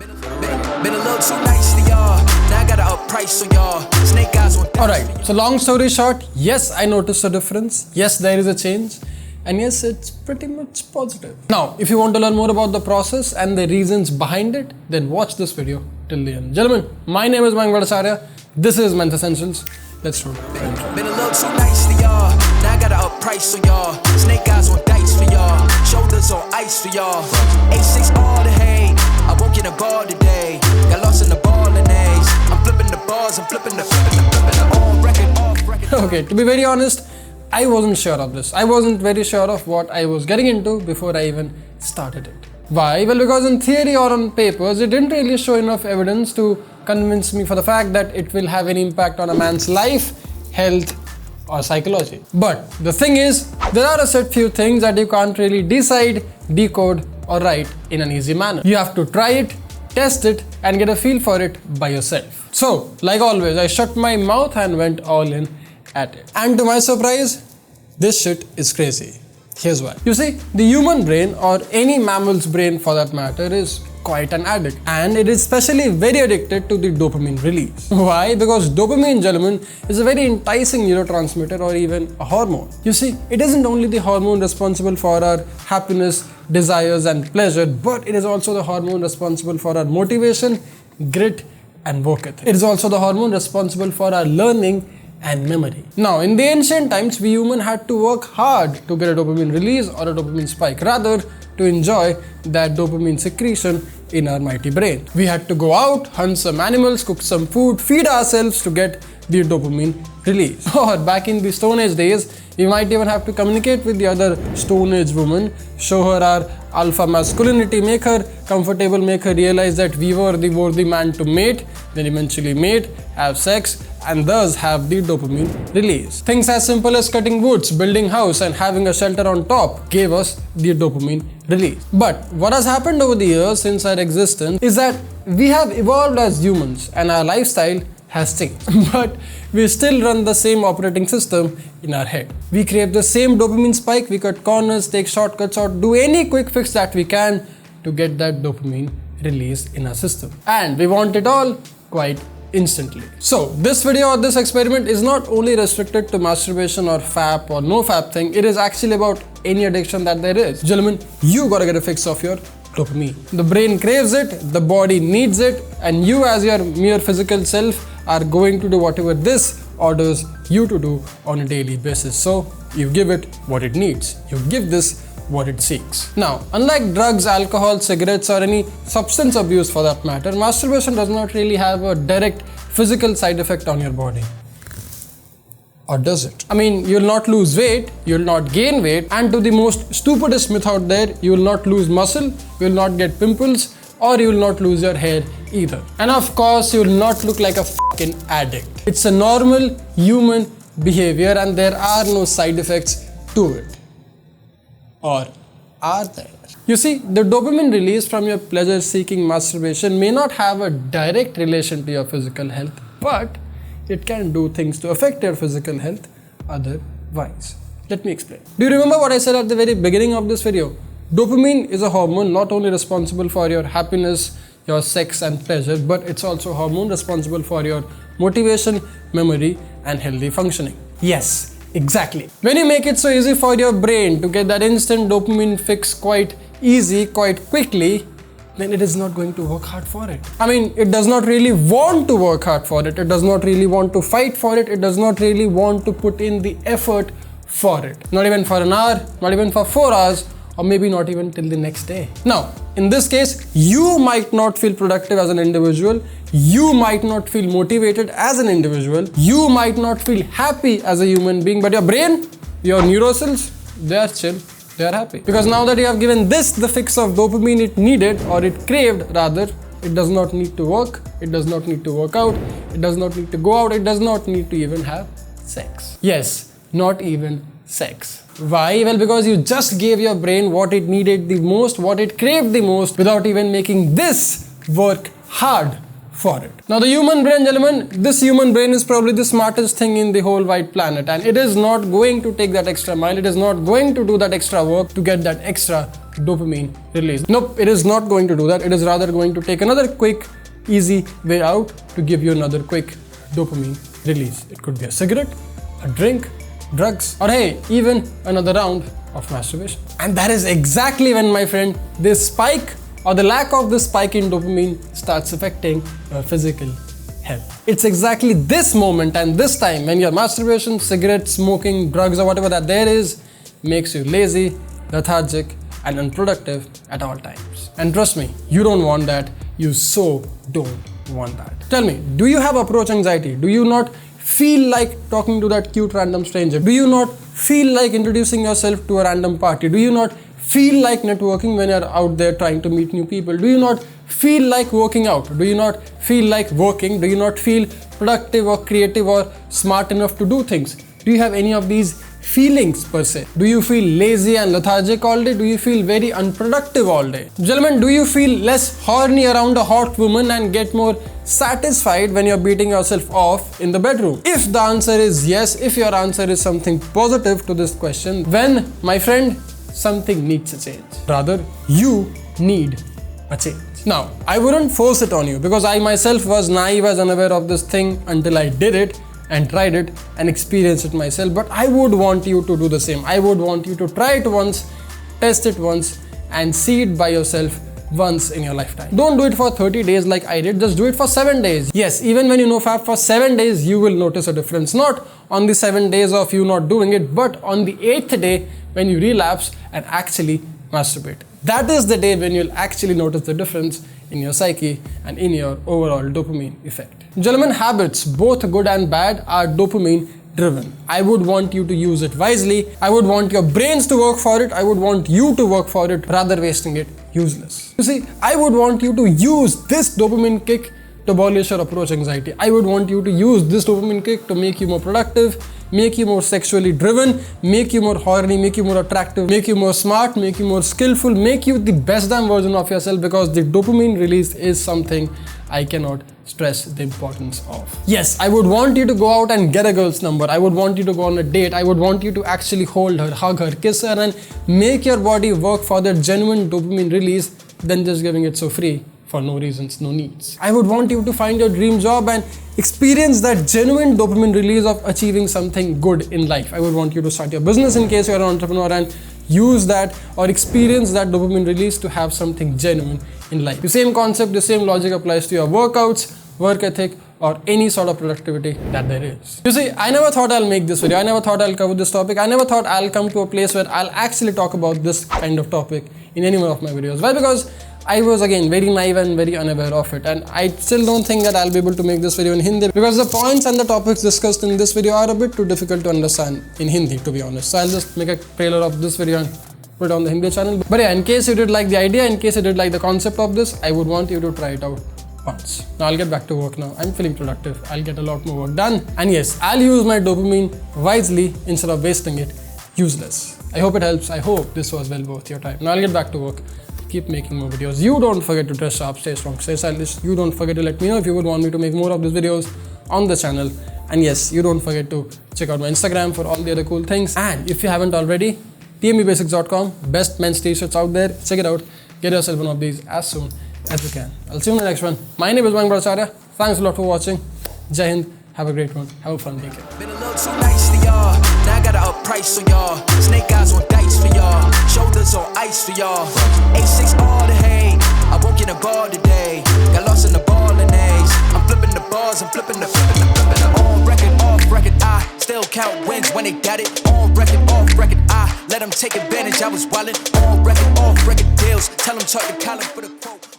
Been a little too nice to y'all. Now I gotta up price on y'all. Snake eyes on. Alright, so long story short, yes, I noticed a difference. Yes, there is a change. And yes, it's pretty much positive. Now, if you want to learn more about the process and the reasons behind it, then watch this video till the end. Gentlemen, my name is Mayank Bhattacharya. This is Men's Essentials. Let's roll. Been a little too nice to y'all. Now I gotta up price on y'all. Snake eyes on dice for y'all. Shoulders on ice for y'all. A6 all the hate. I won't get a ball today. Got lost in the ball and A's. I'm flipping the balls. I'm flipping the on record, off record. Okay, to be very honest, I wasn't sure of this. I wasn't very sure of what I was getting into before I even started it. Why? Well, because in theory or on papers, it didn't really show enough evidence to convince me for the fact that it will have any impact on a man's life, health, or psychology. But the thing is, there are a set few things that you can't really decide, decode, or write in an easy manner. You have to try it, test it, and get a feel for it by yourself. So, like always, I shut my mouth and went all in at it. And to my surprise, this shit is crazy. Here's why. You see, the human brain, or any mammal's brain for that matter, is quite an addict, and it is especially very addicted to the dopamine release. Why? Because dopamine, gentlemen, is a very enticing neurotransmitter or even a hormone. You see, it isn't only the hormone responsible for our happiness, desires and pleasure, but it is also the hormone responsible for our motivation, grit and work ethic. It is also the hormone responsible for our learning and memory. Now, in the ancient times, we humans had to work hard to get a dopamine release or a dopamine spike, rather to enjoy that dopamine secretion in our mighty brain. We had to go out, hunt some animals, cook some food, feed ourselves to get the dopamine release. Or back in the Stone Age days, we might even have to communicate with the other Stone Age woman, show her our alpha masculinity, make her comfortable, make her realize that we were the worthy man to mate, then eventually mate, have sex, and thus have the dopamine release. Things as simple as cutting woods, building house, and having a shelter on top gave us the dopamine release. But what has happened over the years since our existence is that we have evolved as humans and our lifestyle has changed. But we still run the same operating system in our head. We crave the same dopamine spike, we cut corners, take shortcuts, or do any quick fix that we can to get that dopamine release in our system. And we want it all quite instantly. So this video or this experiment is not only restricted to masturbation or FAP or no FAP thing, it is actually about any addiction that there is. Gentlemen, you gotta get a fix of your dopamine. The brain craves it, the body needs it, and you as your mere physical self are going to do whatever this orders you to do on a daily basis. So you give it what it needs. You give this what it seeks. Now, unlike drugs, alcohol, cigarettes, or any substance abuse for that matter, masturbation does not really have a direct physical side effect on your body. Or does it? I mean, you'll not lose weight, you'll not gain weight, and to the most stupidest myth out there, you will not lose muscle, you will not get pimples, or you will not lose your hair either. And of course, you will not look like a fucking addict. It's a normal human behavior and there are no side effects to it. Or are there? You see, the dopamine release from your pleasure-seeking masturbation may not have a direct relation to your physical health, but it can do things to affect your physical health otherwise. Let me explain. Do you remember what I said at the very beginning of this video? Dopamine is a hormone not only responsible for your happiness, your sex and pleasure, but it's also a hormone responsible for your motivation, memory and healthy functioning. Yes. Exactly. When you make it so easy for your brain to get that instant dopamine fix quite easy, quite quickly, then it is not going to work hard for it. I mean, it does not really want to work hard for it. It does not really want to fight for it. It does not really want to put in the effort for it. Not even for an hour, not even for 4 hours, or maybe not even till the next day. Now, in this case, you might not feel productive as an individual, you might not feel motivated as an individual, you might not feel happy as a human being, but your brain, your neurocells, they are chill, they are happy. Because now that you have given this the fix of dopamine it needed, or it craved rather, it does not need to work, it does not need to work out, it does not need to go out, it does not need to even have sex. Yes, not even sex. Why? Well, because you just gave your brain what it needed the most, what it craved the most, without even making this work hard for it. Now the human brain, gentlemen, this human brain is probably the smartest thing in the whole wide planet, and it is not going to take that extra mile. It is not going to do that extra work to get that extra dopamine release. Nope, it is not going to do that. It is rather going to take another quick, easy way out to give you another quick dopamine release. It could be a cigarette, a drink, drugs, or hey, even another round of masturbation. And that is exactly when, my friend, this spike or the lack of this spike in dopamine starts affecting your physical health. It's exactly this moment and this time when your masturbation, cigarette, smoking, drugs, or whatever that there is makes you lazy, lethargic, and unproductive at all times. And trust me, you don't want that. You so don't want that. Tell me, do you have approach anxiety? Do you not feel like talking to that cute random stranger? Do you not feel like introducing yourself to a random party? Do you not feel like networking when you're out there trying to meet new people? Do you not feel like working out? Do you not feel like working? Do you not feel productive or creative or smart enough to do things? Do you have any of these feelings per se? Do you feel lazy and lethargic all day? Do you feel very unproductive all day? Gentlemen, do you feel less horny around a hot woman and get more satisfied when you're beating yourself off in the bedroom? If the answer is yes, if your answer is something positive to this question, then my friend, something needs a change. Rather, you need a change. Now, I wouldn't force it on you because I myself was naive as unaware of this thing until I did it and tried it and experienced it myself. But I would want you to do the same. I would want you to try it once, test it once, and see it by yourself once in your lifetime. Don't do it for 30 days like I did. Just do it for 7 days. Yes, even when you no FAP for 7 days, you will notice a difference. Not on the 7 days of you not doing it, but on the 8th day when you relapse and actually masturbate. That is the day when you'll actually notice the difference in your psyche and in your overall dopamine effect. Gentlemen, habits, both good and bad, are dopamine driven. I would want you to use it wisely. I would want your brains to work for it. I would want you to work for it rather wasting it useless. You see, I would want you to use this dopamine kick to abolish your approach anxiety. I would want you to use this dopamine kick to make you more productive, make you more sexually driven, make you more horny, make you more attractive, make you more smart, make you more skillful, make you the best damn version of yourself, because the dopamine release is something I cannot stress the importance of. Yes, I would want you to go out and get a girl's number. I would want you to go on a date. I would want you to actually hold her, hug her, kiss her, and make your body work for that genuine dopamine release than just giving it so free for no reasons, no needs. I would want you to find your dream job and experience that genuine dopamine release of achieving something good in life. I would want you to start your business in case you're an entrepreneur and use that or experience that dopamine release to have something genuine in life. The same concept, the same logic applies to your workouts, work ethic, or any sort of productivity that there is. You see, I never thought I'll make this video. I never thought I'll cover this topic. I never thought I'll come to a place where I'll actually talk about this kind of topic in any one of my videos. Why? Because I was again very naive and very unaware of it, and I still don't think that I'll be able to make this video in Hindi because the points and the topics discussed in this video are a bit too difficult to understand in Hindi, to be honest. So I'll just make a trailer of this video and put it on the Hindi channel. But yeah, in case you did like the idea, in case you did like the concept of this, I would want you to try it out once. Now I'll get back to work now. I'm feeling productive. I'll get a lot more work done. And yes, I'll use my dopamine wisely instead of wasting it useless. I hope it helps. I hope this was well worth your time. Now I'll get back to work. Keep making more videos. You don't forget to dress sharp, stay strong, stay stylish. You don't forget to let me know if you would want me to make more of these videos on the channel. And yes, you don't forget to check out my Instagram for all the other cool things. And if you haven't already, tmbasics.com, best men's t-shirts out there. Check it out. Get yourself one of these as soon as you can. I'll see you in the next one. My name is Mayank Bhattacharya. Thanks a lot for watching. Jai Hind. Have a great one. Have a fun weekend. Been a little too nice for y'all. Now I gotta up price on y'all. Snake eyes on dice for y'all. Shoulders on ice for y'all. A6 all the hate. I won't get a ball today. Got lost in the ball and A's. I'm flipping the bars. I'm flipping the on record, off record. I still count wins when they got it. On record, off record. I let them take advantage. I was wildin'. On record, off record deals. Tell them talk to Colin for the quote.